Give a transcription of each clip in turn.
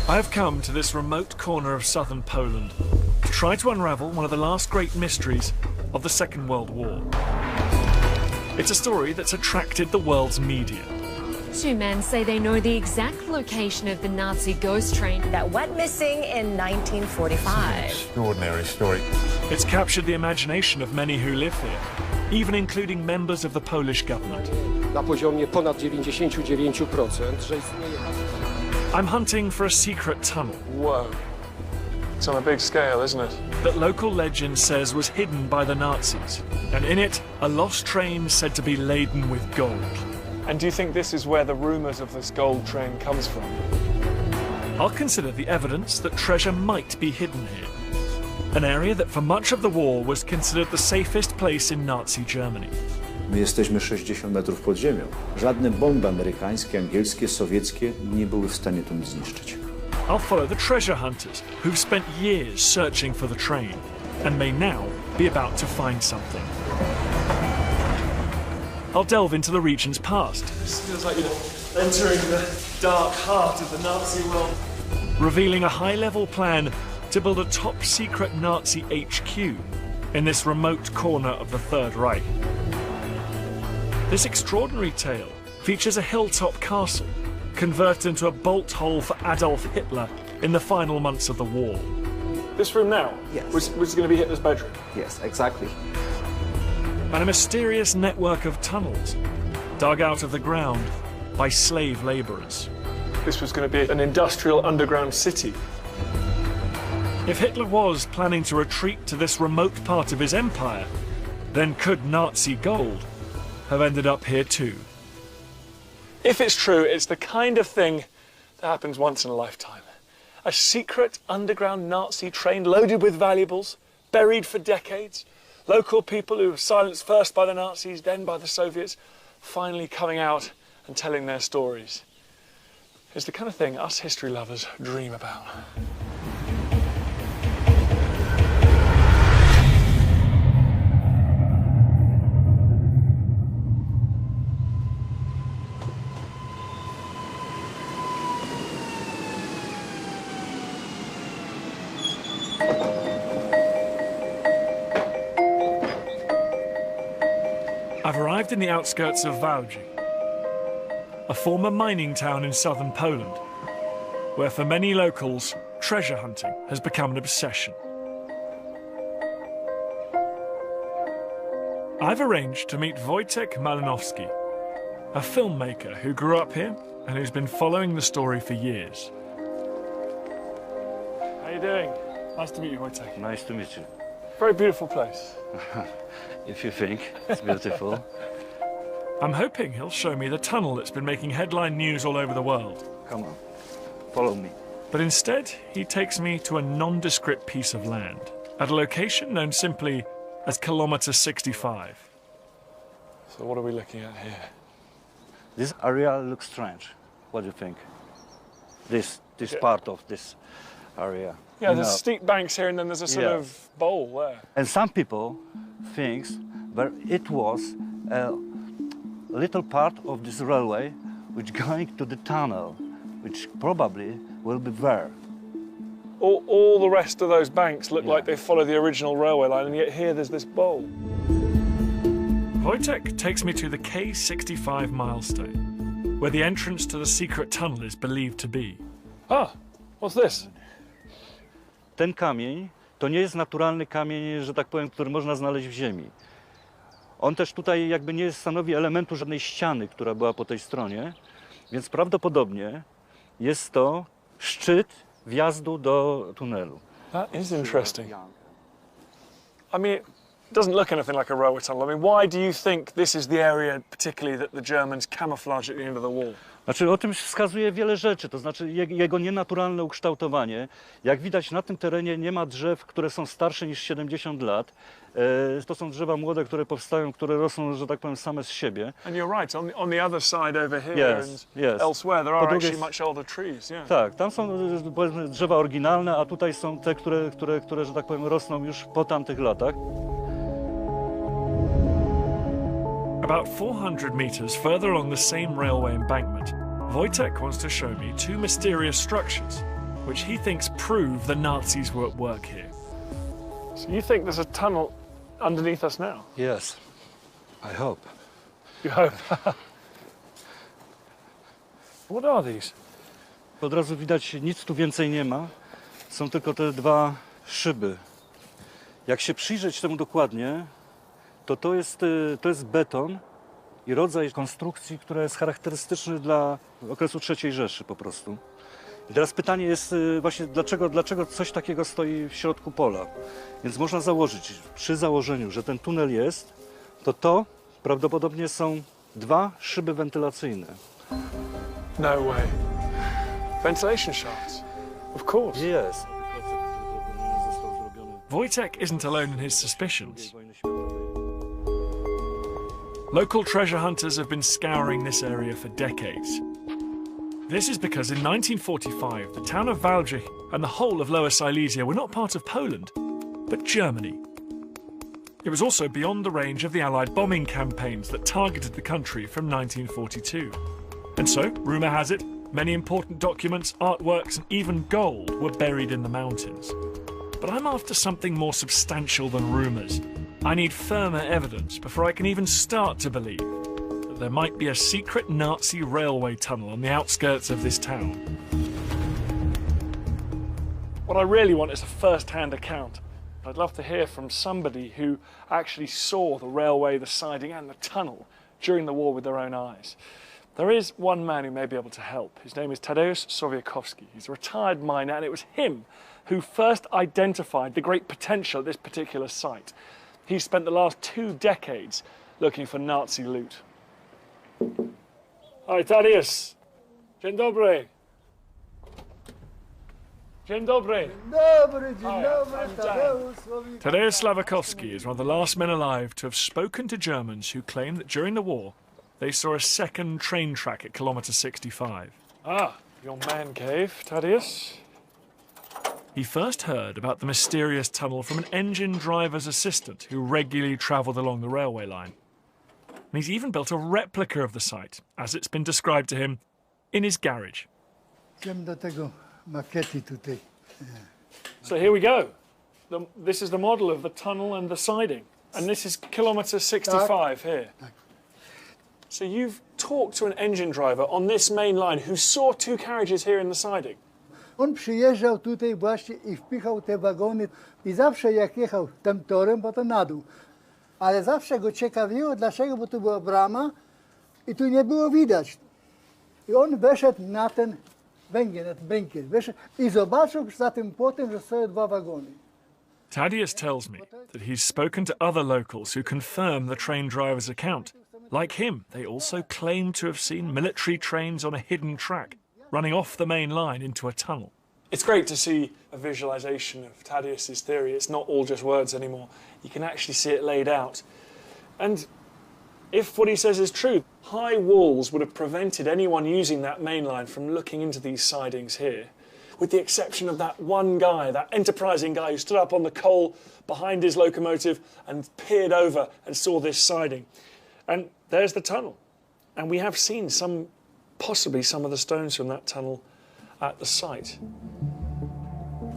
I have come to this remote corner of southern Poland to try to unravel one of the last great mysteries of the Second World War. It's a story that's attracted the world's media. Two men say they know the exact location of the Nazi ghost train that went missing in 1945. Extraordinary story. It's captured the imagination of many who live here, even including members of the Polish government. Na poziomie ponad 99%, że istnieje... I'm hunting for a secret tunnel. Whoa. It's on a big scale, isn't it? That local legend says was hidden by the Nazis, and in it, a lost train said to be laden with gold. And do you think this is where the rumours of this gold train comes from? I'll consider the evidence that treasure might be hidden here. An area that for much of the war was considered the safest place in Nazi Germany. My jesteśmy 60 metrów pod ziemią. Żadne bomby amerykańskie, angielskie, sowieckie nie były w stanie tu nic zniszczyć. I'll follow the treasure hunters who've spent years searching for the train and may now be about to find something. I'll delve into the region's past. This feels like you're entering the dark heart of the Nazi world. Revealing a high-level plan to build a top-secret Nazi HQ in this remote corner of the Third Reich. This extraordinary tale features a hilltop castle converted into a bolt hole for Adolf Hitler in the final months of the war. This room now? Yes. Was going to be Hitler's bedroom? Yes, exactly. And a mysterious network of tunnels dug out of the ground by slave labourers. This was going to be an industrial underground city. If Hitler was planning to retreat to this remote part of his empire, then could Nazi gold have ended up here too? If it's true, it's the kind of thing that happens once in a lifetime. A secret underground Nazi train loaded with valuables, buried for decades. Local people who were silenced first by the Nazis, then by the Soviets, finally coming out and telling their stories. It's the kind of thing us history lovers dream about. I've arrived in the outskirts of Wałbrzych, a former mining town in southern Poland, where for many locals, treasure hunting has become an obsession. I've arranged to meet Wojtek Malinowski, a filmmaker who grew up here and who's been following the story for years. How you doing? Nice to meet you, Wojtek. Nice to meet you. Very beautiful place. If you think it's beautiful. I'm hoping he'll show me the tunnel that's been making headline news all over the world. Come on, follow me. But instead, he takes me to a nondescript piece of land at a location known simply as Kilometre 65. So what are we looking at here? This area looks strange. What do you think? This part of this area. Yeah, there's steep banks here and then there's a sort of bowl there. And some people think that it was a little part of this railway which going to the tunnel, which probably will be there. All the rest of those banks look like they follow the original railway line, and yet here there's this bowl. Wojtek takes me to the K65 milestone, where the entrance to the secret tunnel is believed to be. Ah, what's this? Ten kamień to nie jest naturalny kamień, że tak powiem, który można znaleźć w ziemi. On też tutaj jakby nie stanowi elementu żadnej ściany, która była po tej stronie, więc prawdopodobnie jest to szczyt wjazdu do tunelu. That is interesting. I mean, it doesn't look anything like a railway tunnel. I mean, why do you think this is the area particularly that the Germans camouflaged at the end of the war? Znaczy, o tym wskazuje wiele rzeczy, to znaczy jego nienaturalne ukształtowanie. Jak widać, na tym terenie nie ma drzew, które są starsze niż 70 lat. To są drzewa młode, które powstają, które rosną, że tak powiem, same z siebie. And you're right, on the other side over here and elsewhere, there are actually much older trees. Yeah. Tak, tam są powiedzmy drzewa oryginalne, a tutaj są te, które, że tak powiem, rosną już po tamtych latach. About 400 meters further along the same railway embankment, Wojtek wants to show me two mysterious structures which he thinks prove the Nazis were at work here. So you think there's a tunnel underneath us now? Yes, I hope. You hope. What are these? Od razu widać, nic tu więcej nie ma. Są tylko te dwa szyby. Jak się przyjrzeć temu dokładnie, to jest beton i rodzaj konstrukcji, która jest charakterystyczny dla okresu III Rzeszy po prostu. I teraz pytanie jest właśnie, dlaczego coś takiego stoi w środku pola. Więc można założyć, przy założeniu, że ten tunel jest, to prawdopodobnie są dwa szyby wentylacyjne. No way. Ventilation shafts. Of course. Jest. Wojtek isn't alone in his suspicions. Local treasure hunters have been scouring this area for decades. This is because in 1945, the town of Wałbrzych and the whole of Lower Silesia were not part of Poland, but Germany. It was also beyond the range of the Allied bombing campaigns that targeted the country from 1942. And so, rumour has it, many important documents, artworks and even gold were buried in the mountains. But I'm after something more substantial than rumours. I need firmer evidence before I can even start to believe that there might be a secret Nazi railway tunnel on the outskirts of this town. What I really want is a first-hand account. I'd love to hear from somebody who actually saw the railway, the siding and the tunnel during the war with their own eyes. There is one man who may be able to help. His name is Tadeusz Sowiekowski. He's a retired miner, and it was him who first identified the great potential at this particular site. He spent the last 2 decades looking for Nazi loot. Hi, Tadeusz. Dzień dobry. Dzień dobry. Tadeusz Sławikowski is one of the last men alive to have spoken to Germans who claim that during the war they saw a second train track at kilometre 65. Ah, your man cave, Tadeusz. He first heard about the mysterious tunnel from an engine driver's assistant who regularly travelled along the railway line. And he's even built a replica of the site, as it's been described to him, in his garage. So here we go. This is the model of the tunnel and the siding. And this is kilometre 65 here. So you've talked to an engine driver on this main line who saw 2 carriages here in the siding. On przyjeżdżał tutaj właśnie i wpychał te wagony i zawsze jak jechał tym torem, potem na dół. Ale zawsze go ciekawiło, dlaczego, bo tu była brama i tu nie było widać. I on weszedł na ten węgiel, na ten bękiel, weszedł i zobaczył za tym płotem, że stoją 2 wagony. Tadeusz tells me that he's spoken to other locals who confirm the train driver's account. Like him, they also claim to have seen military trains on a hidden track, running off the main line into a tunnel. It's great to see a visualisation of Tadeusz's theory. It's not all just words anymore. You can actually see it laid out. And if what he says is true, high walls would have prevented anyone using that main line from looking into these sidings here, with the exception of that one guy, that enterprising guy who stood up on the coal behind his locomotive and peered over and saw this siding. And there's the tunnel. And we have seen possibly some of the stones from that tunnel at the site.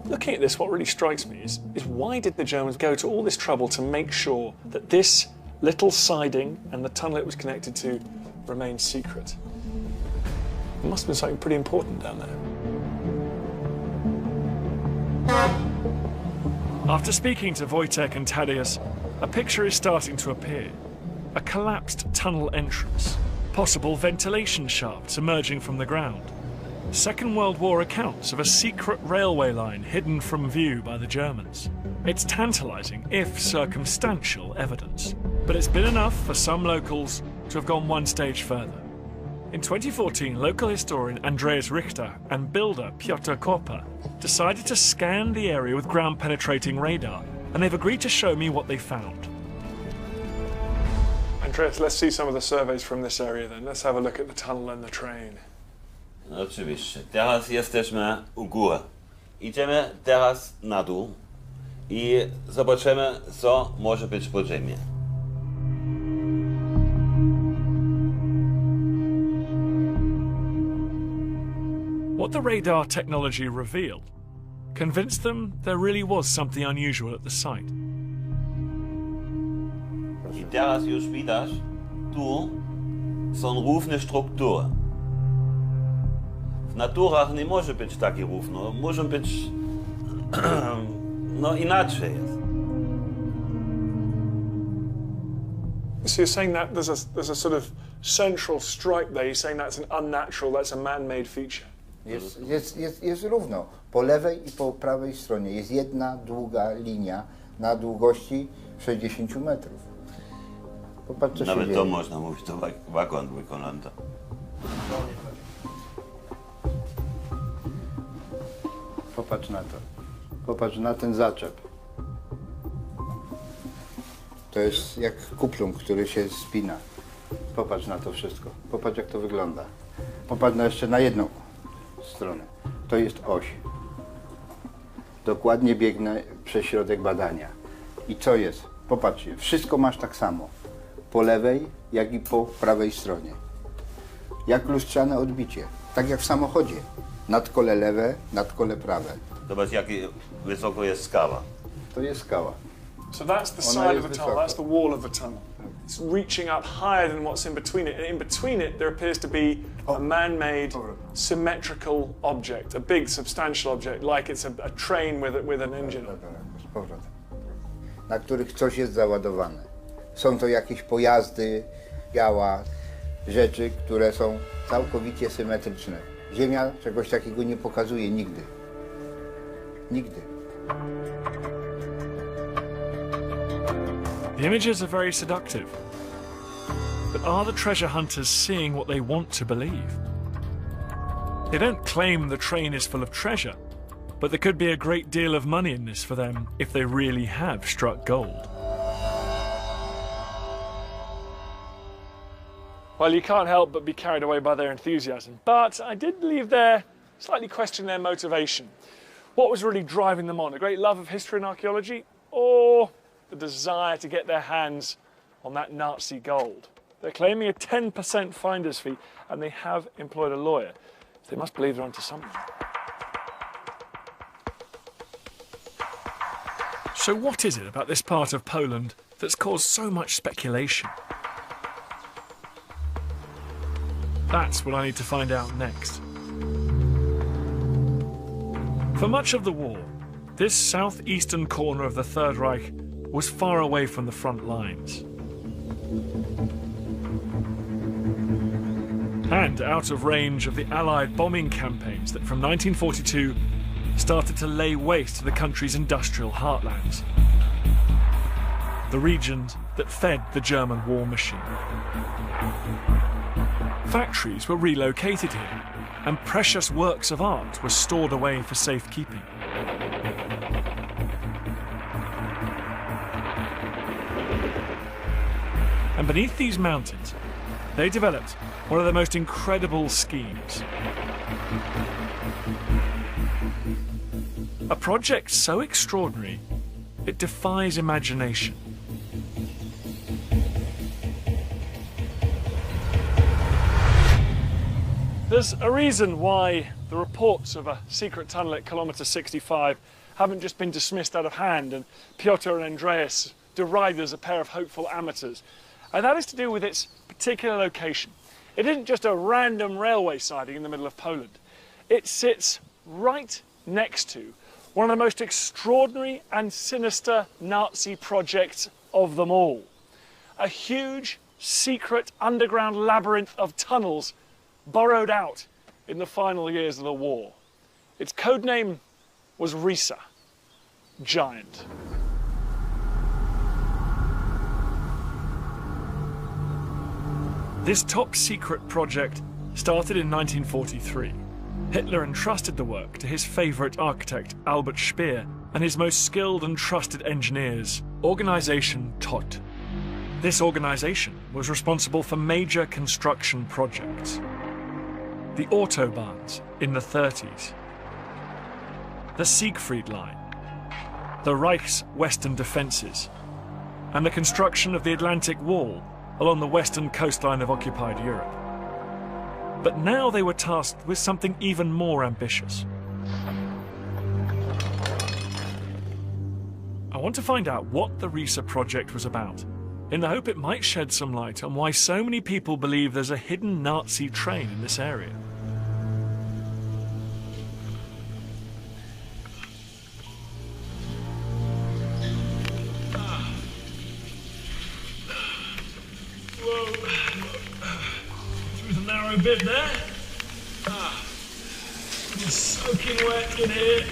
Looking at this, what really strikes me is why did the Germans go to all this trouble to make sure that this little siding and the tunnel it was connected to remained secret? There must have been something pretty important down there. After speaking to Wojtek and Tadeusz, a picture is starting to appear. A collapsed tunnel entrance, possible ventilation shafts emerging from the ground. Second World War accounts of a secret railway line hidden from view by the Germans. It's tantalising, if circumstantial, evidence. But it's been enough for some locals to have gone one stage further. In 2014, local historian Andreas Richter and builder Piotr Kopa decided to scan the area with ground-penetrating radar, and they've agreed to show me what they found. Andreas, let's see some of the surveys from this area then. Let's have a look at the tunnel and the train. Oczywiście. Teraz jesteśmy u góry. Idziemy teraz na dół i zobaczymy, co może być pod ziemią. What what the radar technology revealed convinced them there really was something unusual at the site. I teraz już widać, tu są równe struktury. W naturach nie może być takie równo, może być no inaczej jest. So you're saying that there's a sort of central stripe there. You're saying that's an unnatural, that's a man-made feature. Jest równo. Po lewej i po prawej stronie jest jedna długa linia na długości 60 metrów. Popatrz, co Nawet się to dzieje. można mówić, to wagon wykonany. Popatrz na to. Popatrz na ten zaczep. To jest jak kuplung, który się spina. Popatrz na to wszystko. Popatrz, jak to wygląda. Popatrz jeszcze na jedną stronę. To jest oś. Dokładnie biegnę przez środek badania. I co jest? Popatrzcie, wszystko masz tak samo. Po lewej, jak i po prawej stronie. Jak lustrzane odbicie. Tak jak w samochodzie. Nadkole lewe, nadkole prawe. Zobacz, jak wysoko jest skała. To jest skała. So that's the side of the tunnel, that's the wall of the tunnel. It's reaching up higher than what's in between it. And in between it, there appears to be a man-made, symmetrical object, a big, substantial object, like it's a train with an engine on it. Z powrotem. Na których coś jest załadowane. Są to jakieś pojazdy, działa, rzeczy, które są całkowicie symetryczne. Ziemia czegoś takiego nie pokazuje nigdy. Nigdy. The images are very seductive. But are the treasure hunters seeing what they want to believe? They don't claim the train is full of treasure, but there could be a great deal of money in this for them if they really have struck gold. Well, you can't help but be carried away by their enthusiasm. But I did believe they slightly question their motivation. What was really driving them on? A great love of history and archaeology? Or the desire to get their hands on that Nazi gold? They're claiming a 10% finder's fee, and they have employed a lawyer. They must believe they're onto something. So what is it about this part of Poland that's caused so much speculation? That's what I need to find out next. For much of the war, this southeastern corner of the Third Reich was far away from the front lines. And out of range of the Allied bombing campaigns that from 1942 started to lay waste to the country's industrial heartlands. The regions that fed the German war machine. Factories were relocated here, and precious works of art were stored away for safekeeping. And beneath these mountains, they developed one of the most incredible schemes. A project so extraordinary, it defies imagination. There's a reason why the reports of a secret tunnel at kilometre 65 haven't just been dismissed out of hand and Piotr and Andreas derided as a pair of hopeful amateurs. And that is to do with its particular location. It isn't just a random railway siding in the middle of Poland. It sits right next to one of the most extraordinary and sinister Nazi projects of them all. A huge, secret underground labyrinth of tunnels burrowed out in the final years of the war. Its code name was Risa, giant. This top-secret project started in 1943. Hitler entrusted the work to his favourite architect, Albert Speer, and his most skilled and trusted engineers, Organisation Todt. This organisation was responsible for major construction projects. The Autobahns in the 30s, the Siegfried Line, the Reich's western defences, and the construction of the Atlantic Wall along the western coastline of occupied Europe. But now they were tasked with something even more ambitious. I want to find out what the Riese project was about, in the hope it might shed some light on why so many people believe there's a hidden Nazi train in this area. Through the narrow bit there. It's soaking wet in here.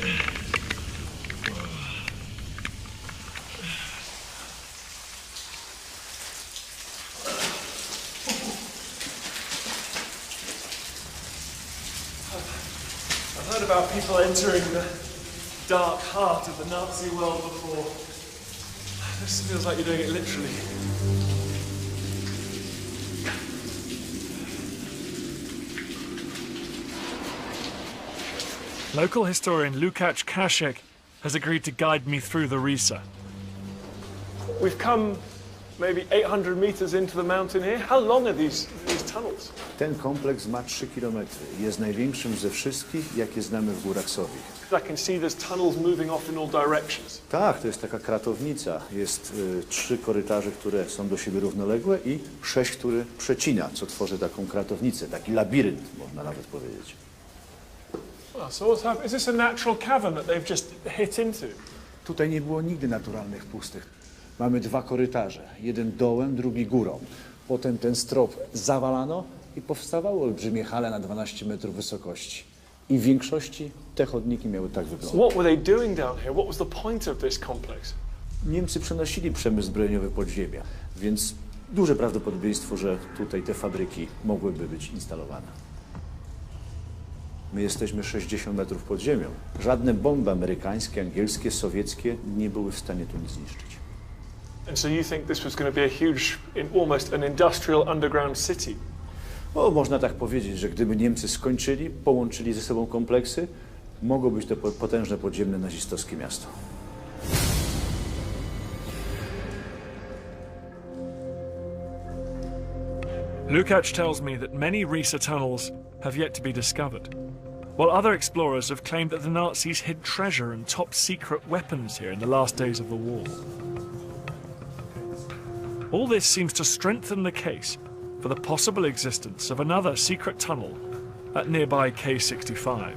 I've heard about people entering the dark heart of the Nazi world before. This feels like you're doing it literally. Local historian Lukács Kasek has agreed to guide me through the Riese. We've come maybe 800 meters into the mountain here. How long are these tunnels? Ten kompleks ma 3 km. Jest największym ze wszystkich, jakie znamy w górach Sowich. I can see there's tunnels moving off in all directions. Tak, to jest taka kratownica. Jest 3 korytarze, które są do siebie równoległe i 6, które przecina, co tworzy taką kratownicę, taki labirynt, można nawet powiedzieć. So what's happened? Is this a natural cavern that they've just hit into? Tutaj nie było nigdy naturalnych pustych. Mamy 2 korytarze, jeden dołem, drugi górą. Potem ten strop zawalano i powstawały olbrzymie hale na 12 metrów wysokości. I w większości te chodniki miały tak wyglądać. So what were they doing down here? What was the point of this complex? Niemcy przenosili przemysł zbrojeniowy pod ziemię, więc duże prawdopodobieństwo, że tutaj te fabryki mogłyby być instalowane. My jesteśmy 60 metrów pod ziemią. Żadne bomby amerykańskie, angielskie, sowieckie nie były w stanie tu nic zniszczyć. And so you think this was going to be a huge, almost an industrial underground city? O, można tak powiedzieć, że gdyby Niemcy skończyli, połączyli ze sobą kompleksy, mogło być to potężne podziemne nazistowskie miasto. Lukács tells me that many Riese tunnels have yet to be discovered, while other explorers have claimed that the Nazis hid treasure and top-secret weapons here in the last days of the war. All this seems to strengthen the case for the possible existence of another secret tunnel at nearby K65.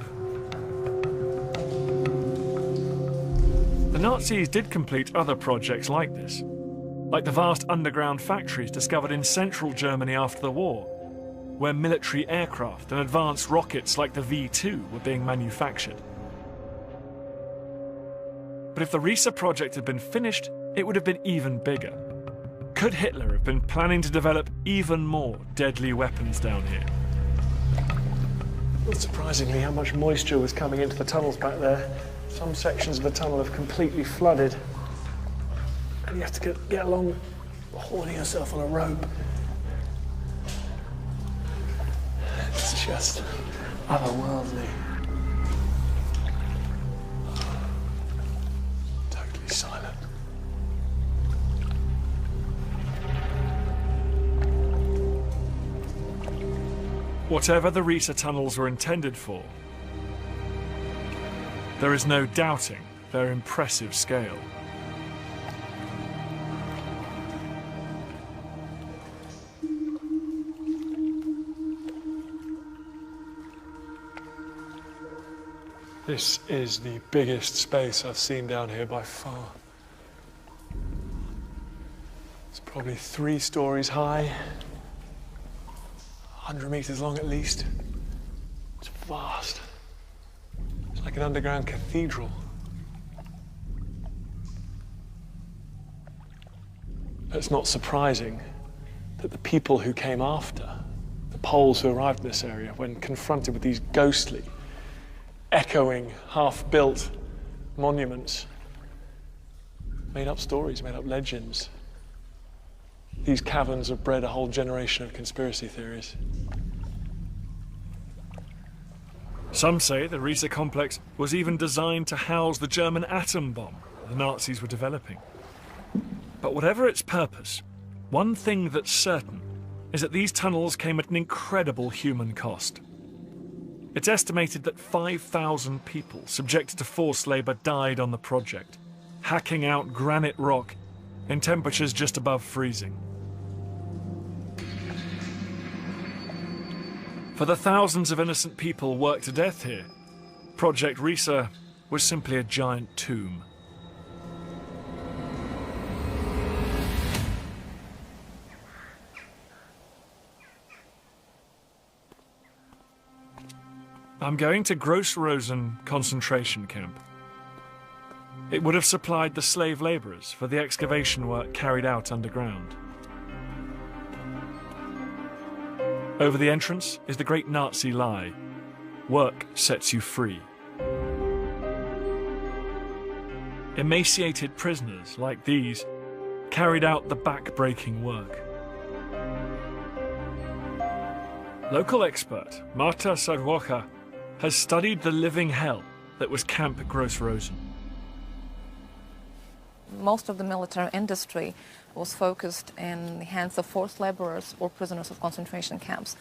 The Nazis did complete other projects like this, like the vast underground factories discovered in central Germany after the war, where military aircraft and advanced rockets like the V2 were being manufactured. But if the Riese project had been finished, it would have been even bigger. Could Hitler have been planning to develop even more deadly weapons down here? Not surprisingly, how much moisture was coming into the tunnels back there. Some sections of the tunnel have completely flooded. And you have to get along holding yourself on a rope. It's just otherworldly. Totally silent. Whatever the Riese tunnels were intended for, there is no doubting their impressive scale. This is the biggest space I've seen down here by far. It's probably 3 stories high, 100 meters long at least. It's vast. It's like an underground cathedral. It's not surprising that the people who came after, the Poles who arrived in this area, when confronted with these ghostly, echoing, half-built monuments, made up stories, made up legends. These caverns have bred a whole generation of conspiracy theories. Some say the Riese complex was even designed to house the German atom bomb the Nazis were developing. But whatever its purpose, one thing that's certain is that these tunnels came at an incredible human cost. It's estimated that 5,000 people subjected to forced labour died on the project, hacking out granite rock in temperatures just above freezing. For the thousands of innocent people worked to death here, Project Risa was simply a giant tomb. I'm going to Grossrosen concentration camp. It would have supplied the slave labourers for the excavation work carried out underground. Over the entrance is the great Nazi lie: work sets you free. Emaciated prisoners like these carried out the back-breaking work. Local expert Marta Sadwocha has studied the living hell that was Camp Grossrosen. Most of the military industry was focused in the hands of forced laborers or prisoners of concentration camps.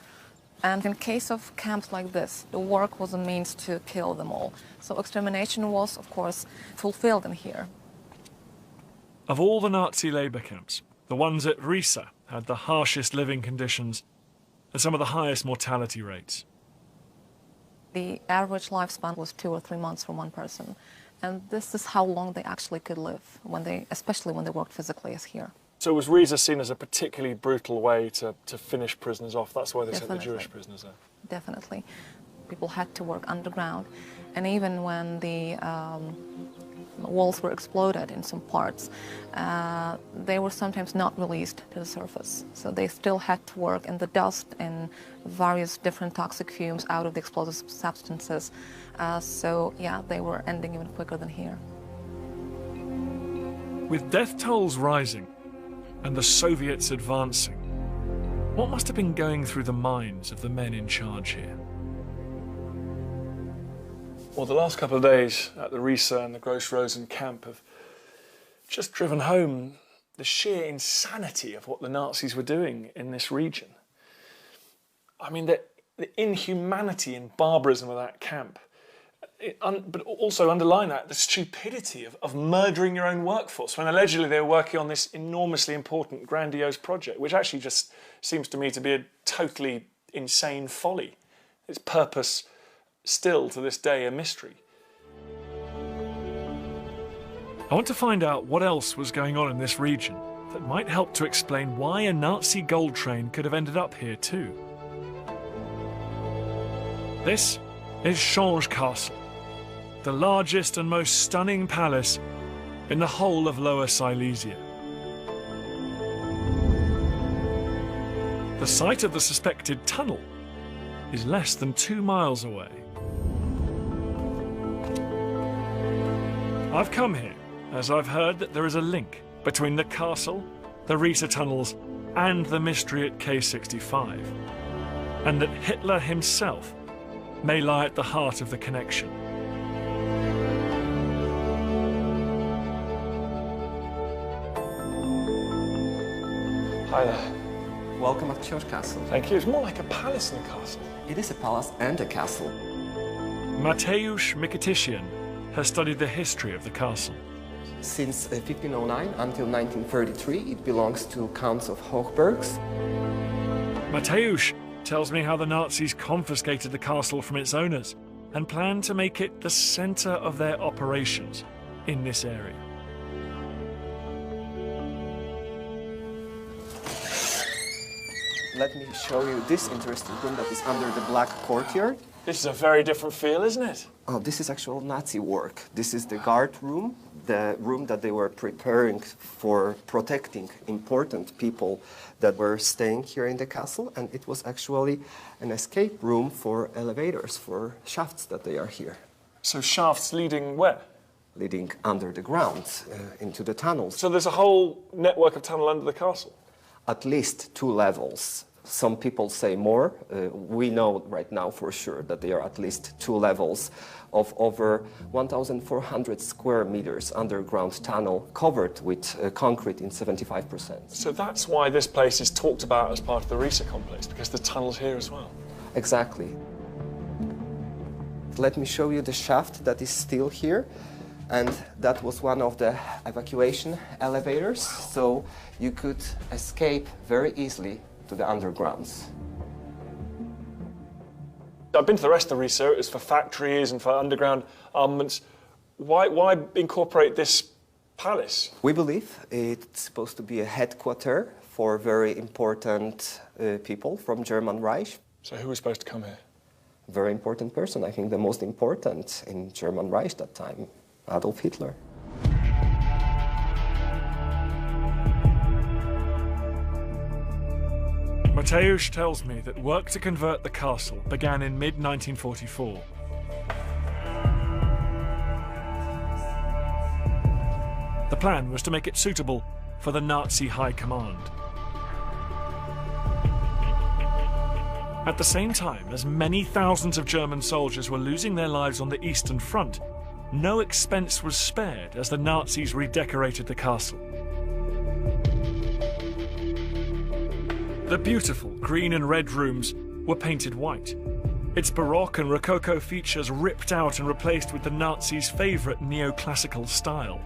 And in case of camps like this, the work was a means to kill them all. So extermination was, of course, fulfilled in here. Of all the Nazi labour camps, the ones at Risa had the harshest living conditions and some of the highest mortality rates. The average lifespan was 2 or 3 months for one person. And this is how long they actually could live, especially when they worked physically as here. So was Risa seen as a particularly brutal way to finish prisoners off? That's why they sent the Jewish prisoners there. Definitely. People had to work underground. And even when the walls were exploded in some parts, they were sometimes not released to the surface. So they still had to work in the dust and various different toxic fumes out of the explosive substances. So yeah, they were ending even quicker than here. With death tolls rising and the Soviets advancing, what must have been going through the minds of the men in charge here? Well, the last couple of days at the Risa and the Grossrosen camp have just driven home the sheer insanity of what the Nazis were doing in this region. I mean, the inhumanity and barbarism of that camp, but also underline that, the stupidity of murdering your own workforce when allegedly they were working on this enormously important, grandiose project, which actually just seems to me to be a totally insane folly. Its purpose still to this day a mystery. I want to find out what else was going on in this region that might help to explain why a Nazi gold train could have ended up here too. This is Change Castle, the largest and most stunning palace in the whole of Lower Silesia. The site of the suspected tunnel is less than 2 miles away. I've come here as I've heard that there is a link between the castle, the Risa tunnels, and the mystery at K65, and that Hitler himself may lie at the heart of the connection. Hi there. Welcome at Change Castle. Thank you. It's more like a palace than a castle. It is a palace and a castle. Mateusz Mikitysyan has studied the history of the castle. Since 1509 until 1933, it belongs to Counts of Hochbergs. Mateusz tells me how the Nazis confiscated the castle from its owners and planned to make it the centre of their operations in this area. Let me show you this interesting room that is under the black courtyard. This is a very different feel, isn't it? Oh, this is actual Nazi work. This is the guard room, the room that they were preparing for protecting important people that were staying here in the castle, and it was actually an escape room for elevators, for shafts that they are here. So shafts leading where? Leading under the ground, into the tunnels. So there's a whole network of tunnel under the castle? At least 2 levels. Some people say more. We know right now for sure that there are at least 2 levels of over 1,400 square meters underground tunnel covered with concrete in 75%. So that's why this place is talked about as part of the Risa complex, because the tunnel's here as well. Exactly. Let me show you the shaft that is still here. And that was one of the evacuation elevators, so you could escape very easily to the undergrounds. I've been to the rest of the Risa. It's for factories and for underground armaments. Why incorporate this palace? We believe it's supposed to be a headquarters for very important people from German Reich. So who was supposed to come here? Very important person. I think the most important in German Reich that time, Adolf Hitler. Mateusz tells me that work to convert the castle began in mid-1944. The plan was to make it suitable for the Nazi high command. At the same time, as many thousands of German soldiers were losing their lives on the Eastern Front, no expense was spared as the Nazis redecorated the castle. The beautiful green and red rooms were painted white. Its Baroque and Rococo features ripped out and replaced with the Nazis' favourite neoclassical style,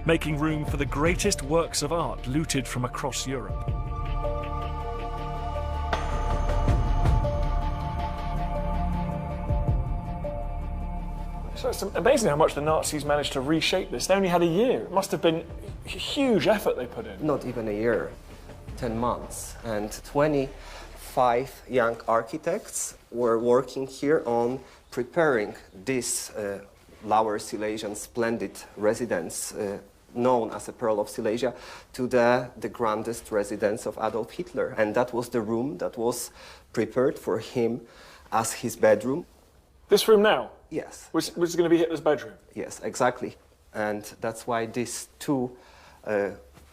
making room for the greatest works of art looted from across Europe. So it's amazing how much the Nazis managed to reshape this. They only had a year. It must have been a huge effort they put in. Not even a year. 10 months, and 25 young architects were working here on preparing this Lower Silesian splendid residence, known as a Pearl of Silesia, to the grandest residence of Adolf Hitler. And that was the room that was prepared for him as his bedroom. This room now? Yes. Was going to be Hitler's bedroom? Yes, exactly. And that's why these 2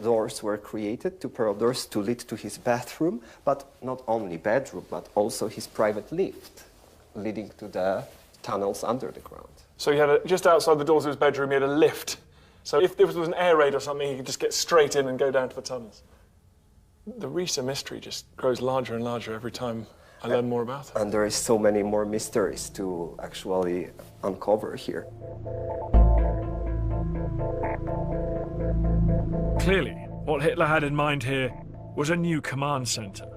doors were created, 2 pearl doors to lead to his bathroom, but not only bedroom, but also his private lift, leading to the tunnels under the ground. So he had just outside the doors of his bedroom, he had a lift. So if there was an air raid or something, he could just get straight in and go down to the tunnels. The Risa mystery just grows larger and larger every time I learn more about it. And there is so many more mysteries to actually uncover here. Clearly, what Hitler had in mind here was a new command centre.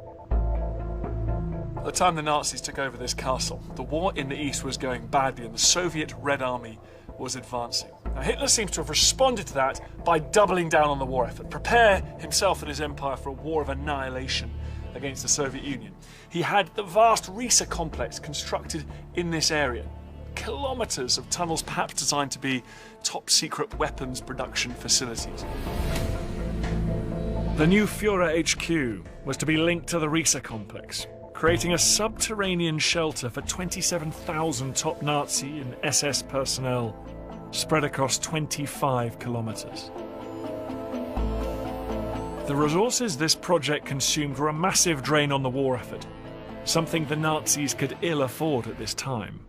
At the time the Nazis took over this castle, the war in the East was going badly and the Soviet Red Army was advancing. Now, Hitler seems to have responded to that by doubling down on the war effort, prepare himself and his empire for a war of annihilation against the Soviet Union. He had the vast Risa complex constructed in this area. Kilometres of tunnels perhaps designed to be top-secret weapons production facilities. The new Führer HQ was to be linked to the Risa complex, creating a subterranean shelter for 27,000 top Nazi and SS personnel spread across 25 kilometres. The resources this project consumed were a massive drain on the war effort, something the Nazis could ill afford at this time.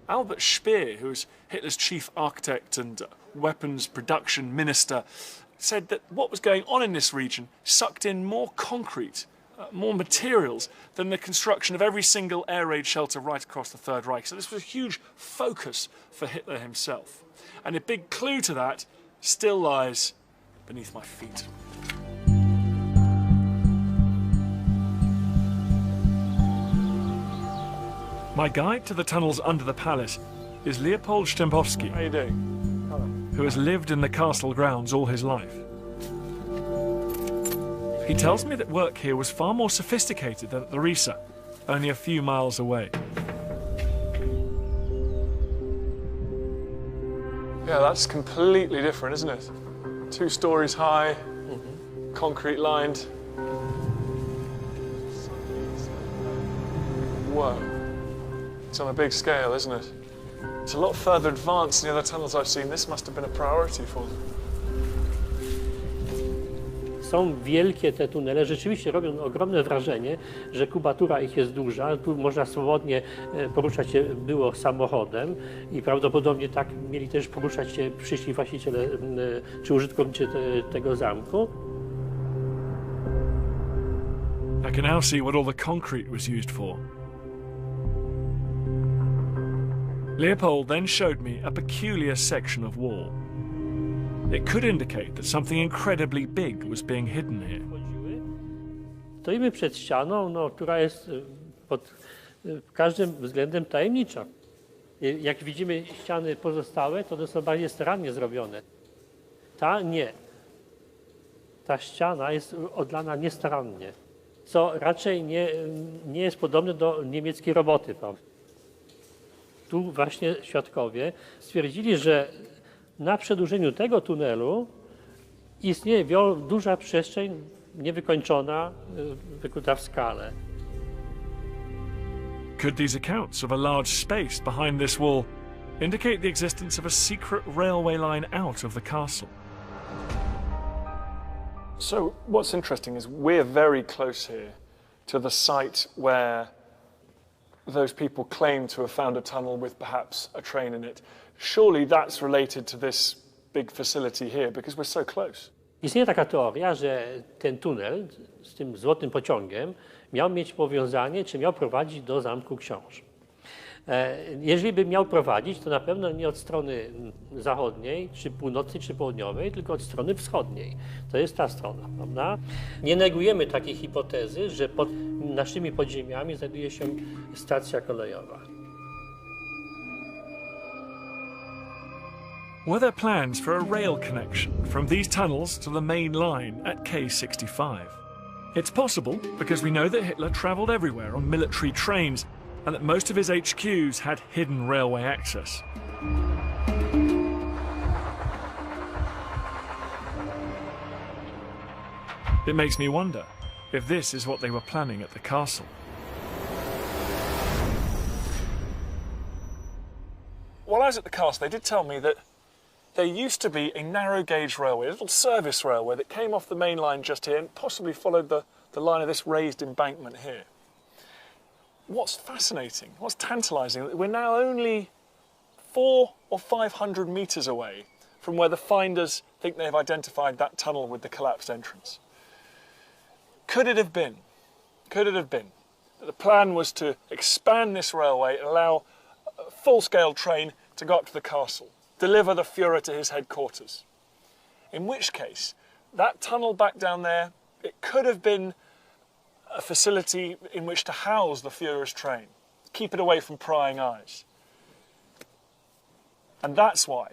Albert Speer, who was Hitler's chief architect and weapons production minister, said that what was going on in this region sucked in more concrete, more materials than the construction of every single air raid shelter right across the Third Reich. So this was a huge focus for Hitler himself. And a big clue to that still lies beneath my feet. My guide to the tunnels under the palace is Leopold Stempowski. How are you doing? Hello. Who has lived in the castle grounds all his life. He tells me that work here was far more sophisticated than at the Risa, only a few miles away. Yeah, that's completely different, isn't it? 2 stories high, concrete lined. Whoa. It's on a big scale, isn't it? It's a lot further advanced than the other tunnels I've seen. This must have been a priority for them. Są wielkie te tunele, rzeczywiście robią ogromne wrażenie, że kubatura ich jest duża. Tu można swobodnie poruszać się było samochodem i prawdopodobnie tak mieli też poruszać się przyszli właściciele czy użytkownicy tego zamku. I can now see what all the concrete was used for. Leopold then showed me a peculiar section of wall. It could indicate that something incredibly big was being hidden here. Stoimy przed ścianą, która jest pod każdym względem tajemnicza. Jak widzimy ściany pozostałe, to one są bardziej starannie zrobione. Ta nie. Ta ściana jest odlana niestarannie, co raczej nie jest podobne do niemieckiej roboty. Tu właśnie świadkowie stwierdzili, że na przedłużeniu tego tunelu istnieje duża przestrzeń niewykończona, wykuta w skale. Could these accounts of a large space behind this wall indicate the existence of a secret railway line out of the castle? So what's interesting is we're very close here to the site where those people claim to have found a tunnel with perhaps a train in it. Surely that's related to this big facility here because we're so close. Istnieje taka teoria, że ten tunel z tym złotym pociągiem miał mieć powiązanie, czy miał prowadzić do Zamku Książ. Jeżeli by miał prowadzić, to na pewno nie od strony zachodniej, czy północnej, czy południowej, tylko od strony wschodniej. To jest ta strona, prawda? Nie negujemy takiej hipotezy, że pod naszymi podziemiami znajduje się stacja kolejowa. Were there plans for a rail connection from these tunnels to the main line at K65? It's possible because we know that Hitler travelled everywhere on military trains and that most of his HQs had hidden railway access. It makes me wonder if this is what they were planning at the castle. While I was at the castle, they did tell me that there used to be a narrow gauge railway, a little service railway that came off the main line just here and possibly followed the line of this raised embankment here. What's fascinating, what's tantalising, that we're now only 400 or 500 metres away from where the finders think they've identified that tunnel with the collapsed entrance. Could it have been that the plan was to expand this railway and allow a full-scale train to go up to the castle, deliver the Führer to his headquarters? In which case, that tunnel back down there, it could have been a facility in which to house the Führer's train, keep it away from prying eyes. And that's why,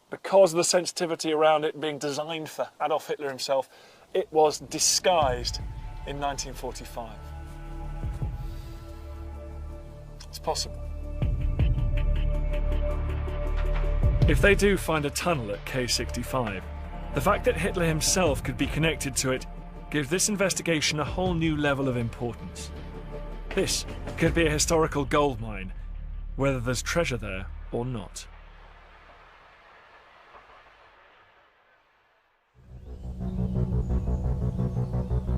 because of the sensitivity around it being designed for Adolf Hitler himself, it was disguised in 1945. It's possible. If they do find a tunnel at K65, the fact that Hitler himself could be connected to it gives this investigation a whole new level of importance. This could be a historical goldmine, whether there's treasure there or not.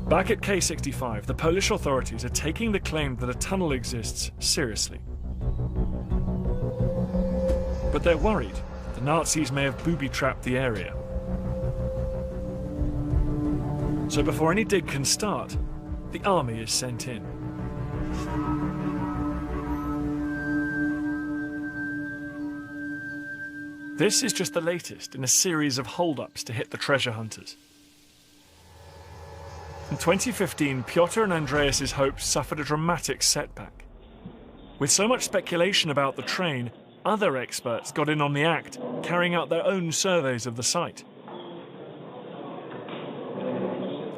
Back at K65, the Polish authorities are taking the claim that a tunnel exists seriously. But they're worried that the Nazis may have booby-trapped the area. So before any dig can start, the army is sent in. This is just the latest in a series of hold-ups to hit the treasure hunters. In 2015, Piotr and Andreas's hopes suffered a dramatic setback. With so much speculation about the train, other experts got in on the act, carrying out their own surveys of the site.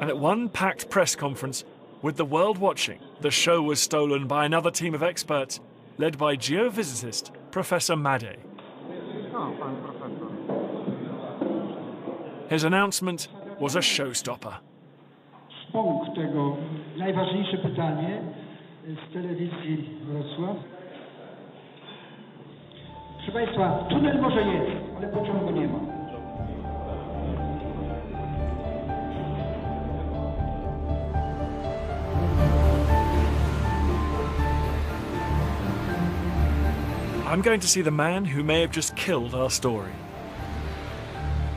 And at one packed press conference, with the world watching, the show was stolen by another team of experts, led by geophysicist Professor Madej. His announcement was a showstopper. Punkt tego, najważniejsze pytanie z telewizji Wrocław. Proszę Państwa, tunel może jest, ale pociągu nie ma. I'm going to see the man who may have just killed our story.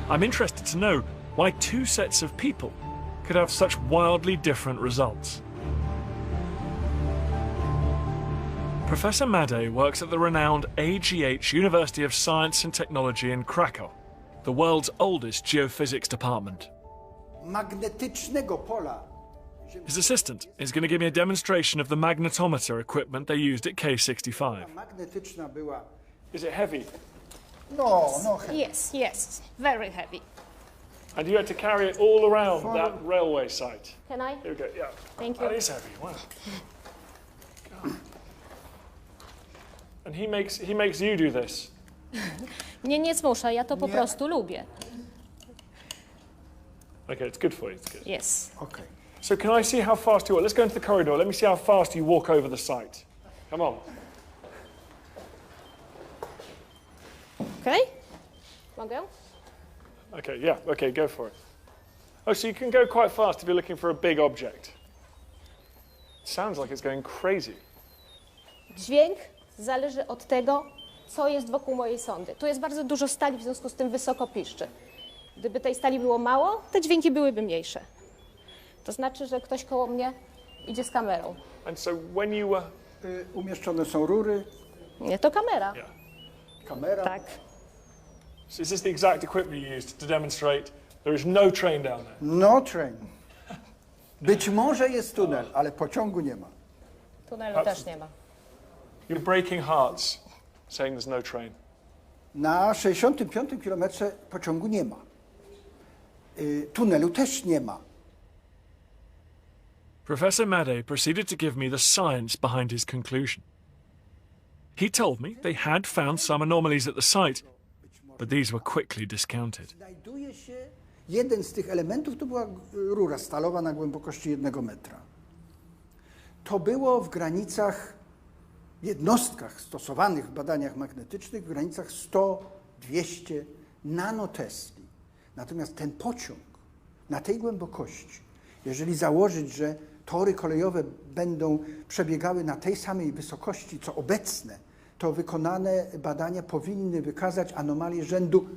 I'm interested to know why two sets of people could have such wildly different results. Professor Madej works at the renowned AGH University of Science and Technology in Krakow, the world's oldest geophysics department. Magnetycznego pola. His assistant is going to give me a demonstration of the magnetometer equipment they used at K65. Magnetyczna była. Is it heavy? No. Yes, yes, very heavy. And you had to carry it all around that railway site. Can I? Here we go, yeah. Thank you. That is heavy, wow. God. And he makes you do this. Nie zmuszę, ja to po prostu lubię. Okay, it's good for you, it's good. Yes. Okay. So can I see how fast you walk? Let's go into the corridor. Let me see how fast you walk over the site. Come on. Okay? Mogę? Okay, yeah, okay, go for it. Oh, so you can go quite fast if you're looking for a big object. It sounds like it's going crazy. Dźwięk zależy od tego, co jest wokół mojej sondy. Tu jest bardzo dużo stali, w związku z tym wysoko piszczy. Gdyby tej stali było mało, te dźwięki byłyby mniejsze. To znaczy, że ktoś koło mnie idzie z kamerą. And so when you were... Umieszczone są rury. Nie, to kamera. Yeah. Kamera. Tak. So is this the exact equipment you used to demonstrate there is no train down there? No train. Być może jest tunel, ale pociągu nie ma. Tunelu też nie ma. You're breaking hearts saying there's no train. Na 65 kilometrze pociągu nie ma. Tunelu też nie ma. Professor Madej proceeded to give me the science behind his conclusion. He told me they had found some anomalies at the site, but these were quickly discounted. Znajduje się jeden z tych elementów, to była rura stalowa na głębokości 1 metra. To było w granicach, jednostkach stosowanych w badaniach magnetycznych w granicach 100-200 nanotesli. Natomiast ten pociąg na tej głębokości, jeżeli założyć, że tory kolejowe będą przebiegały na tej samej wysokości, co obecne, to wykonane badania powinny wykazać anomalie rzędu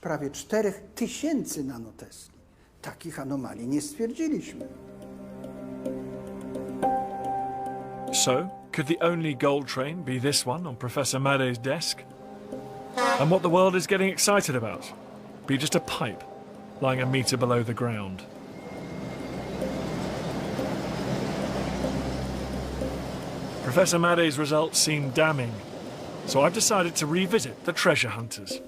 prawie 4000 nanotesli. Takich anomalii nie stwierdziliśmy. So, could the only gold train be this one on Professor Madej's desk? And what the world is getting excited about be just a pipe lying a meter below the ground? Professor Madej's results seem damning, so I've decided to revisit the treasure hunters.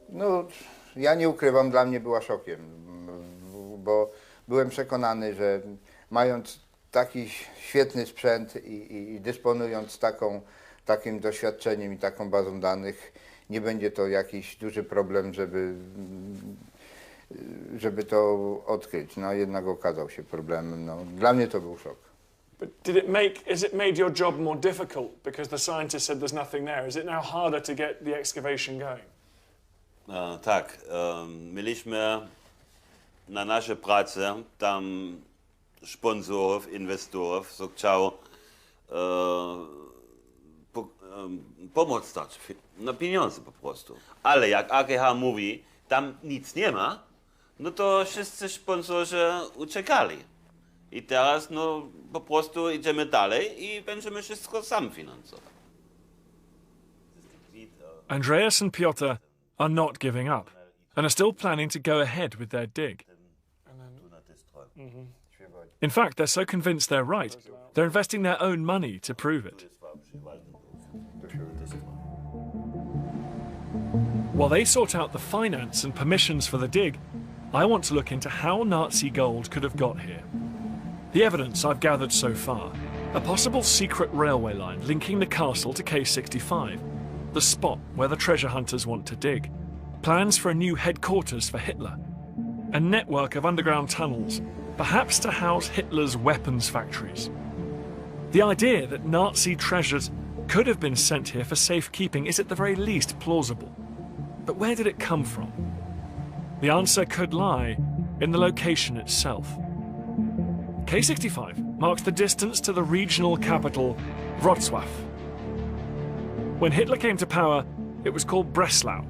No, ja nie ukrywam, dla mnie była szokiem, bo byłem przekonany, że mając taki świetny sprzęt i dysponując takim doświadczeniem i taką bazą danych, nie będzie to jakiś duży problem, żeby to odkryć. No jednak okazał się problemem. No, dla mnie to był szok. But has it made your job more difficult because the scientist said there's nothing there? Is it now harder to get the excavation going? Tak, mieliśmy na naszej pracy tam sponsorów, inwestorów, co chciał pomoc dać, na pieniądze po prostu. Ale jak AGH mówi, tam nic nie ma, no to wszyscy sponsorzy uciekali. I teraz no po prostu idziemy dalej i będziemy wszystko sam finansować. Andreas and Piotr are not giving up and are still planning to go ahead with their dig. In fact, they're so convinced they're right, they're investing their own money to prove it. While they sort out the finance and permissions for the dig, I want to look into how Nazi gold could have got here. The evidence I've gathered so far: a possible secret railway line linking the castle to K65, the spot where the treasure hunters want to dig, plans for a new headquarters for Hitler, a network of underground tunnels, perhaps to house Hitler's weapons factories. The idea that Nazi treasures could have been sent here for safekeeping is at the very least plausible. But where did it come from? The answer could lie in the location itself. K65 marks the distance to the regional capital, Wrocław. When Hitler came to power, it was called Breslau.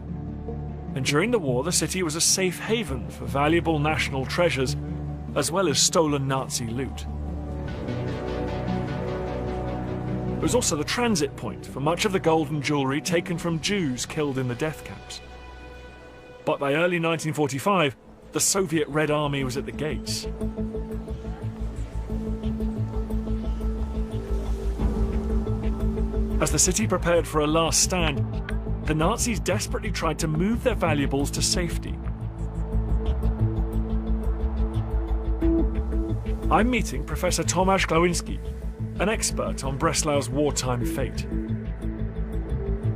And during the war, the city was a safe haven for valuable national treasures, as well as stolen Nazi loot. It was also the transit point for much of the gold and jewellery taken from Jews killed in the death camps. But by early 1945, the Soviet Red Army was at the gates. As the city prepared for a last stand, the Nazis desperately tried to move their valuables to safety. I'm meeting Professor Tomasz Glowinski, an expert on Breslau's wartime fate.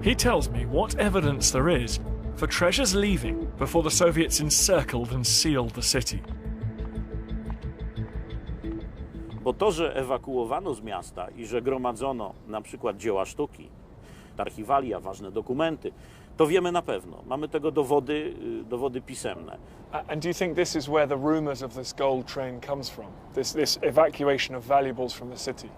He tells me what evidence there is for treasures leaving before the Soviets encircled and sealed the city. Bo to, że ewakuowano z miasta i że gromadzono na przykład dzieła sztuki, archiwalia, ważne dokumenty, to wiemy na pewno. Mamy tego dowody pisemne. And do you think this is where the rumors of this gold train comes from? This evacuation of valuables from the city?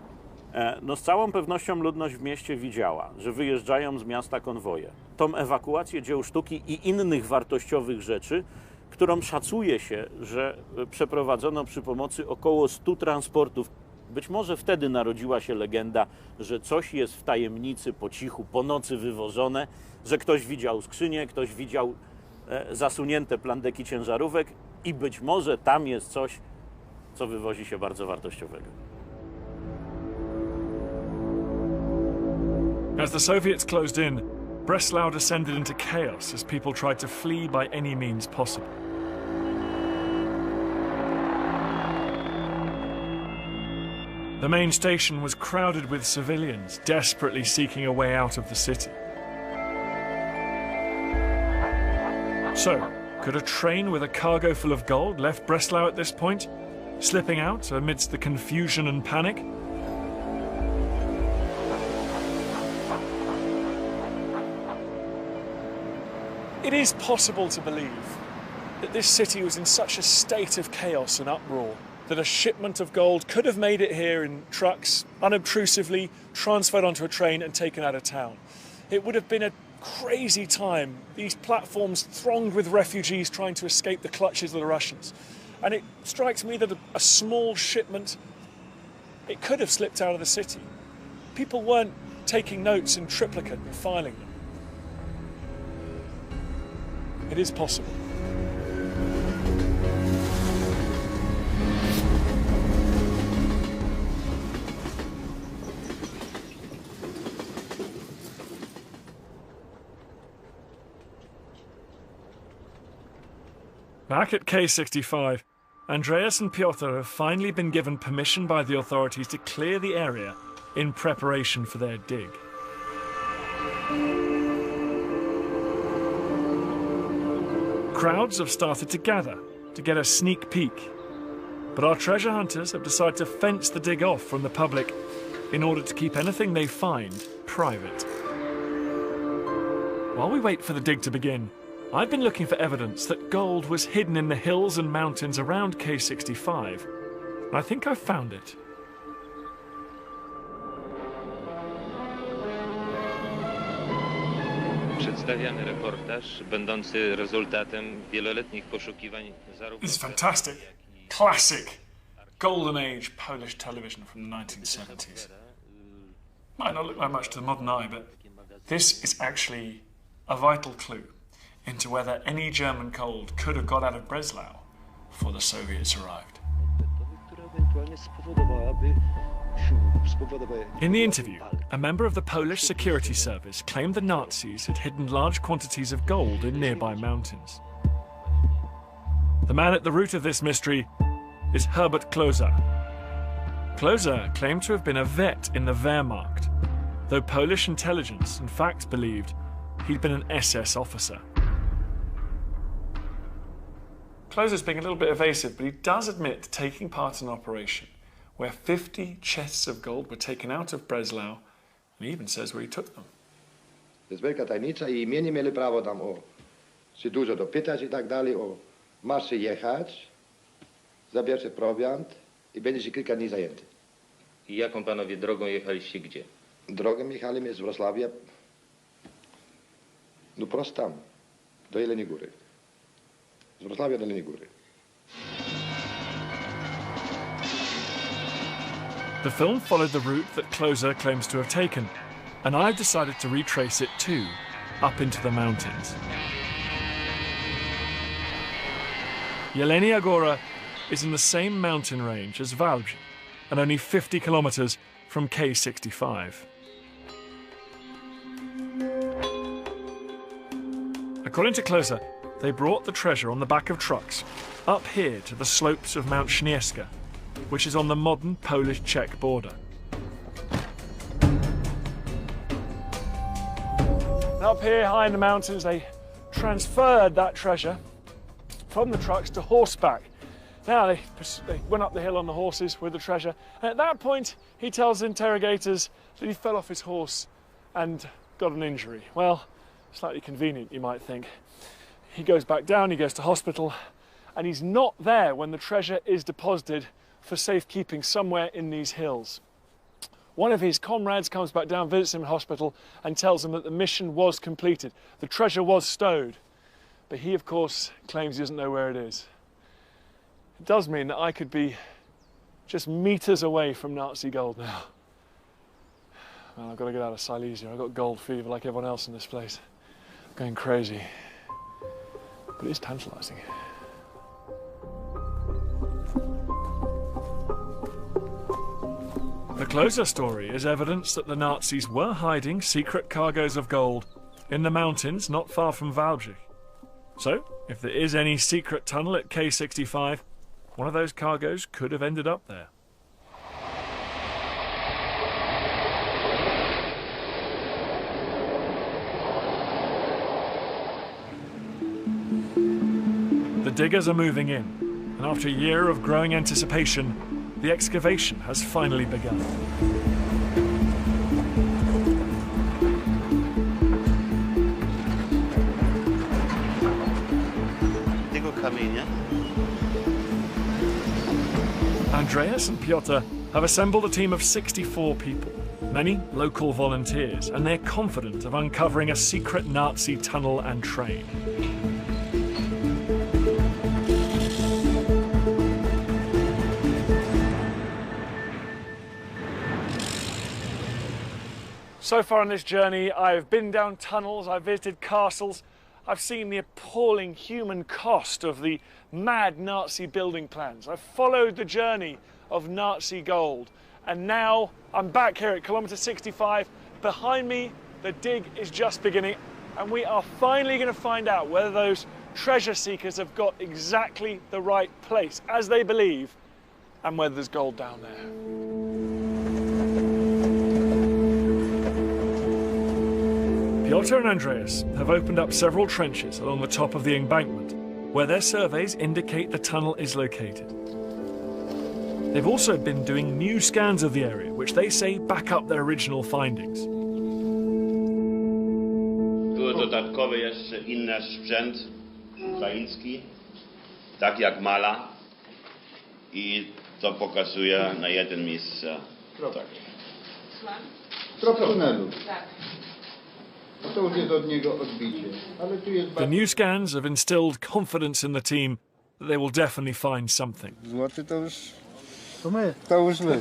No z całą pewnością ludność w mieście widziała, że wyjeżdżają z miasta konwoje. Tą ewakuację dzieł sztuki i innych wartościowych rzeczy, którą szacuje się, że przeprowadzono przy pomocy około 100 transportów. Być może wtedy narodziła się legenda, że coś jest w tajemnicy, po cichu, po nocy wywożone, że ktoś widział skrzynię, ktoś widział zasunięte plandeki ciężarówek i być może tam jest coś, co wywozi się bardzo wartościowego. As the Soviets closed in, Breslau descended into chaos as people tried to flee by any means possible. The main station was crowded with civilians, desperately seeking a way out of the city. So, could a train with a cargo full of gold left Breslau at this point, slipping out amidst the confusion and panic? It is possible to believe that this city was in such a state of chaos and uproar that a shipment of gold could have made it here in trucks, unobtrusively transferred onto a train and taken out of town. It would have been a crazy time, these platforms thronged with refugees trying to escape the clutches of the Russians. And it strikes me that a small shipment, it could have slipped out of the city. People weren't taking notes in triplicate and filing them. It is possible. Back at K65, Andreas and Piotr have finally been given permission by the authorities to clear the area in preparation for their dig. Crowds have started to gather to get a sneak peek, but our treasure hunters have decided to fence the dig off from the public in order to keep anything they find private. While we wait for the dig to begin, I've been looking for evidence that gold was hidden in the hills and mountains around K65, and I think I've found it. Przedstawiamy reportaż będący rezultatem wieloletnich poszukiwań zarówno... This is fantastic. Classic golden age Polish television from the 1970s. Might not look like much to the modern eye, but this is actually a vital clue into whether any German gold could have got out of Breslau before the Soviets arrived. In the interview, a member of the Polish security service claimed the Nazis had hidden large quantities of gold in nearby mountains. The man at the root of this mystery is Herbert Klöser. Klöser claimed to have been a vet in the Wehrmacht, though Polish intelligence in fact believed he'd been an SS officer. Klöser's being a little bit evasive, but he does admit to taking part in an operation where 50 chests of gold were taken out of Breslau, and he even says where he took them. To jest wielka tajemnica i mnie nie mieli prawo tam się dużo dopytać i tak dalej, masz jechać, zabierz prowiant i będzie się kilka dni zajęty. I jaką panowie drogą jechaliście gdzie? Drogą jechaliśmy z Wrocławia, no prosto tam, do Jeleniej Góry. Z Wrocławia do Jeleniej Góry. The film followed the route that Closer claims to have taken, and I've decided to retrace it too, up into the mountains. Jelenia Góra is in the same mountain range as Wałbrzych, and only 50 kilometers from K65. According to Closer, they brought the treasure on the back of trucks up here to the slopes of Mount Śnieżka, which is on the modern Polish-Czech border. Up here high in the mountains, they transferred that treasure from the trucks to horseback. Now they went up the hill on the horses with the treasure, and at that point he tells interrogators that he fell off his horse and got an injury. Well, slightly convenient, you might think. He goes back down, he goes to hospital, and he's not there when the treasure is deposited for safekeeping somewhere in these hills. One of his comrades comes back down, visits him in hospital, and tells him that the mission was completed. The treasure was stowed, but he, of course, claims he doesn't know where it is. It does mean that I could be just meters away from Nazi gold now. Well, I've got to get out of Silesia. I've got gold fever like everyone else in this place. I'm going crazy. But it's tantalising. The Closer story is evidence that the Nazis were hiding secret cargoes of gold in the mountains not far from Wałbrzych. So, if there is any secret tunnel at K65, one of those cargoes could have ended up there. The diggers are moving in, and after a year of growing anticipation, the excavation has finally begun. Tego kamienia. Andreas and Piotr have assembled a team of 64 people, many local volunteers, and they're confident of uncovering a secret Nazi tunnel and train. So far on this journey, I've been down tunnels, I've visited castles, I've seen the appalling human cost of the mad Nazi building plans. I've followed the journey of Nazi gold, and now I'm back here at kilometre 65. Behind me, the dig is just beginning, and we are finally going to find out whether those treasure seekers have got exactly the right place, as they believe, and whether there's gold down there. Piotr and Andreas have opened up several trenches along the top of the embankment, where their surveys indicate the tunnel is located. They've also been doing new scans of the area, which they say back up their original findings. Tu dodatkowy jeszcze inny sprzęt ukraiński, tak jak mala, i to pokazuje na jeden miejsce. Tak. Trop tunelu. To już jest od niego odbicie. Ale tu jest The new scans have instilled confidence in the team that they will definitely find something. Złoty to już... To my. To już my.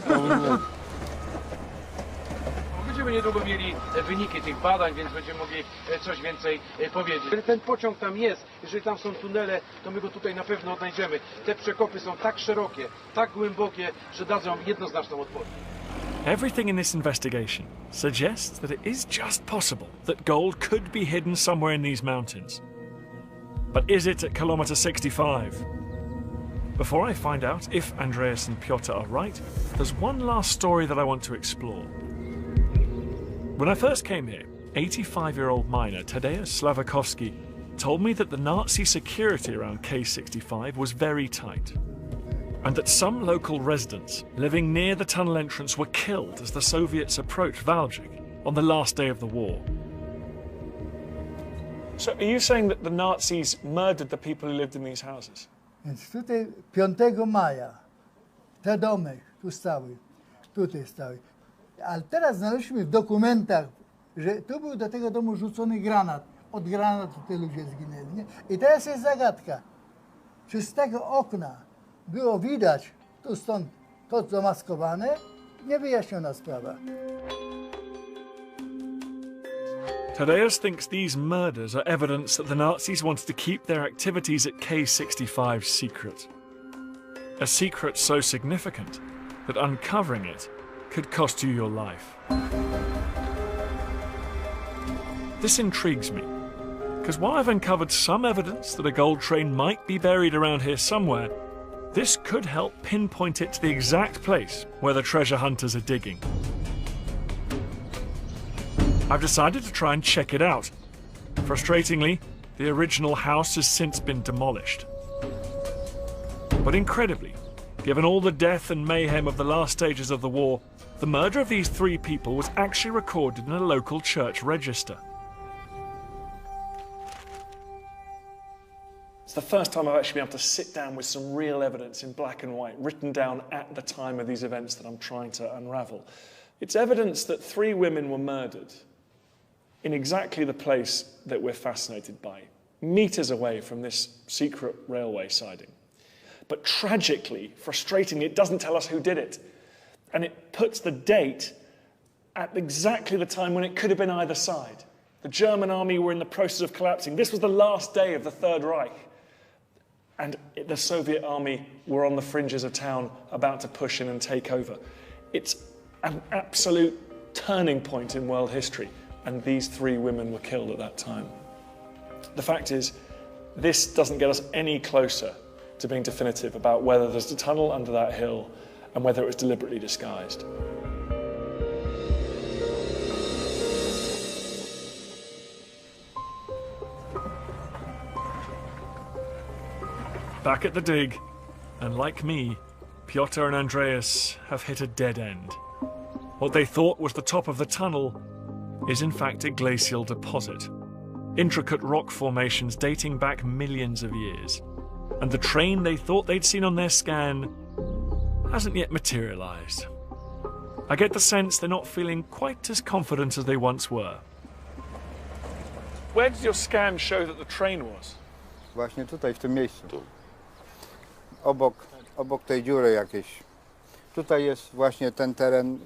Będziemy niedługo mieli wyniki tych badań, więc będziemy mogli coś więcej powiedzieć. Ten pociąg tam jest, jeżeli tam są tunele, to my go tutaj na pewno odnajdziemy. Te przekopy są tak szerokie, tak głębokie, że dadzą jednoznaczną odpowiedź. Everything in this investigation suggests that it is just possible that gold could be hidden somewhere in these mountains. But is it at kilometre 65? Before I find out if Andreas and Piotr are right, there's one last story that I want to explore. When I first came here, 85-year-old miner Tadeusz Sławakowski told me that the Nazi security around K65 was very tight, and that some local residents living near the tunnel entrance were killed as the Soviets approached Wałbrzych on the last day of the war. So are you saying that the Nazis murdered the people who lived in these houses? Więc tutaj 5 maja te domy tu stały. tutaj stały. Ale teraz znaleźliśmy w dokumentach, że tu był do tego domu rzucony granat. Od granatu te ludzie zginęli. Nie? I teraz jest zagadka. Czy z tego okna było widać tu stąd to zamaskowane? Niewyjaśniona sprawa. Tadeusz thinks these murders are evidence that the Nazis wanted to keep their activities at K65 secret. A secret so significant that uncovering it could cost you your life. This intrigues me, because while I've uncovered some evidence that a gold train might be buried around here somewhere, this could help pinpoint it to the exact place where the treasure hunters are digging. I've decided to try and check it out. Frustratingly, the original house has since been demolished. But incredibly, given all the death and mayhem of the last stages of the war, the murder of these 3 people was actually recorded in a local church register. It's the first time I've actually been able to sit down with some real evidence in black and white, written down at the time of these events that I'm trying to unravel. It's evidence that 3 women were murdered in exactly the place that we're fascinated by, meters away from this secret railway siding. But tragically, frustratingly, it doesn't tell us who did it. And it puts the date at exactly the time when it could have been either side. The German army were in the process of collapsing. This was the last day of the Third Reich. And the Soviet army were on the fringes of town about to push in and take over. It's an absolute turning point in world history. And these 3 women were killed at that time. The fact is, this doesn't get us any closer to being definitive about whether there's a tunnel under that hill and whether it was deliberately disguised. Back at the dig, and like me, Piotr and Andreas have hit a dead end. What they thought was the top of the tunnel is in fact a glacial deposit. Intricate rock formations dating back millions of years. And the train they thought they'd seen on their scan hasn't yet materialized. I get the sense they're not feeling quite as confident as they once were. Where did your scan show that the train was? Właśnie tutaj, w tym miejscu. Tu. Obok tej dziury jakiejś. Tutaj jest właśnie ten teren,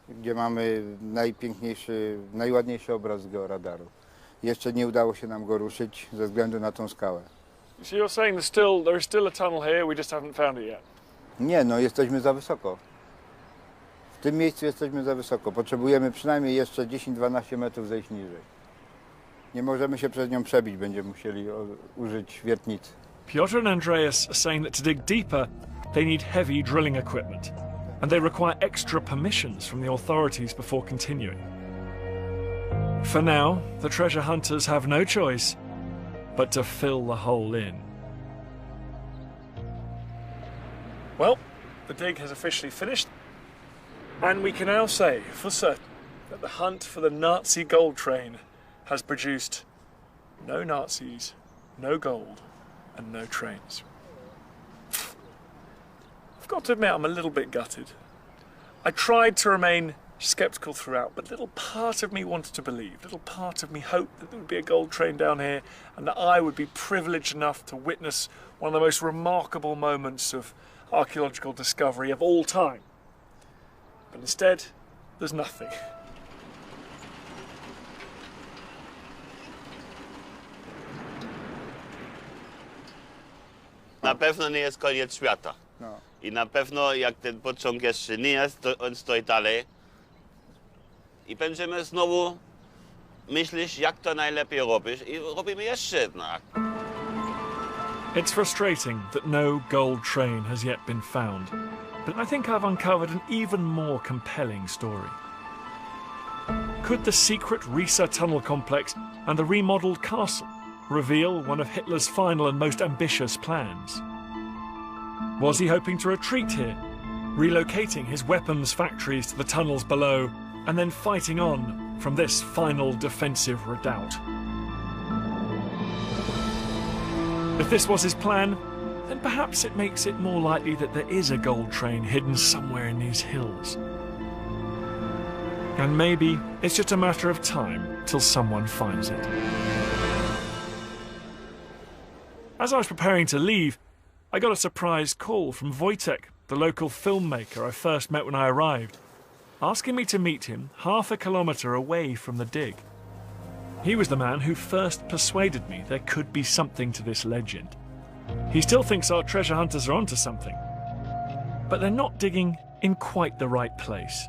gdzie mamy najpiękniejszy, najładniejszy obraz z georadaru. Jeszcze nie udało się nam go ruszyć ze względu na tą skałę. So you're saying there is still a tunnel here, we just haven't found it yet? Nie, no jesteśmy za wysoko. W tym miejscu jesteśmy za wysoko. Potrzebujemy przynajmniej jeszcze 10-12 metrów zejść niżej. Nie możemy się przez nią przebić, będziemy musieli użyć wiertnicy. Piotr and Andreas are saying that to dig deeper, they need heavy drilling equipment, and they require extra permissions from the authorities before continuing. For now, the treasure hunters have no choice but to fill the hole in. Well, the dig has officially finished, and we can now say for certain that the hunt for the Nazi gold train has produced no Nazis, no gold, and no trains. I've got to admit I'm a little bit gutted. I tried to remain sceptical throughout, but little part of me wanted to believe, little part of me hoped that there would be a gold train down here and that I would be privileged enough to witness one of the most remarkable moments of archaeological discovery of all time. But instead, there's nothing. Na pewno nie jest koniec świata. No. I na pewno jak ten pociąg jeszcze nie jest, to on stoi dalej. I będziemy znowu myśleć, jak to najlepiej robić i robimy jeszcze jednak. It's frustrating that no gold train has yet been found, but I think I've uncovered an even more compelling story. Could the secret Riesa tunnel complex and the remodeled castle reveal one of Hitler's final and most ambitious plans? Was he hoping to retreat here, relocating his weapons factories to the tunnels below, and then fighting on from this final defensive redoubt? If this was his plan, then perhaps it makes it more likely that there is a gold train hidden somewhere in these hills. And maybe it's just a matter of time till someone finds it. As I was preparing to leave, I got a surprise call from Wojtek, the local filmmaker I first met when I arrived, asking me to meet him half a kilometre away from the dig. He was the man who first persuaded me there could be something to this legend. He still thinks our treasure hunters are onto something, but they're not digging in quite the right place.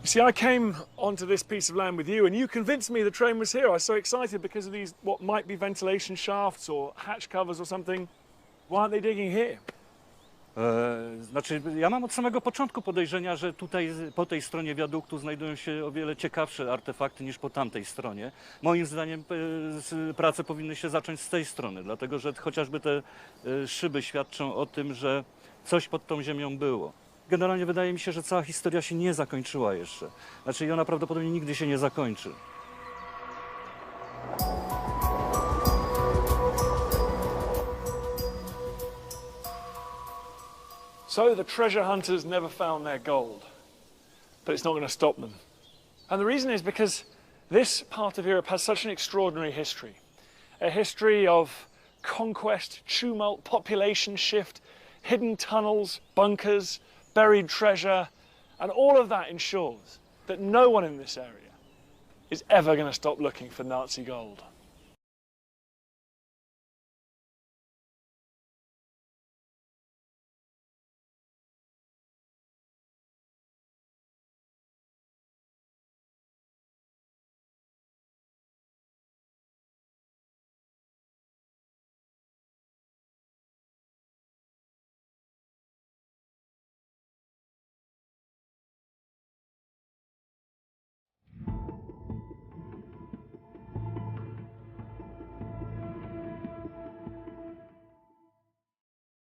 You see, I came onto this piece of land with you, and you convinced me the train was here. I was so excited because of these, what might be ventilation shafts or hatch covers or something. Why aren't they digging here? Znaczy, ja mam od samego początku podejrzenia, że tutaj po tej stronie wiaduktu znajdują się o wiele ciekawsze artefakty niż po tamtej stronie. Moim zdaniem prace powinny się zacząć z tej strony, dlatego że chociażby te szyby świadczą o tym, że coś pod tą ziemią było. Generalnie wydaje mi się, że cała historia się nie zakończyła jeszcze. Znaczy, i ona prawdopodobnie nigdy się nie zakończy. So the treasure hunters never found their gold, but it's not going to stop them. And the reason is because this part of Europe has such an extraordinary history. A history of conquest, tumult, population shift, hidden tunnels, bunkers, buried treasure, and all of that ensures that no one in this area is ever going to stop looking for Nazi gold.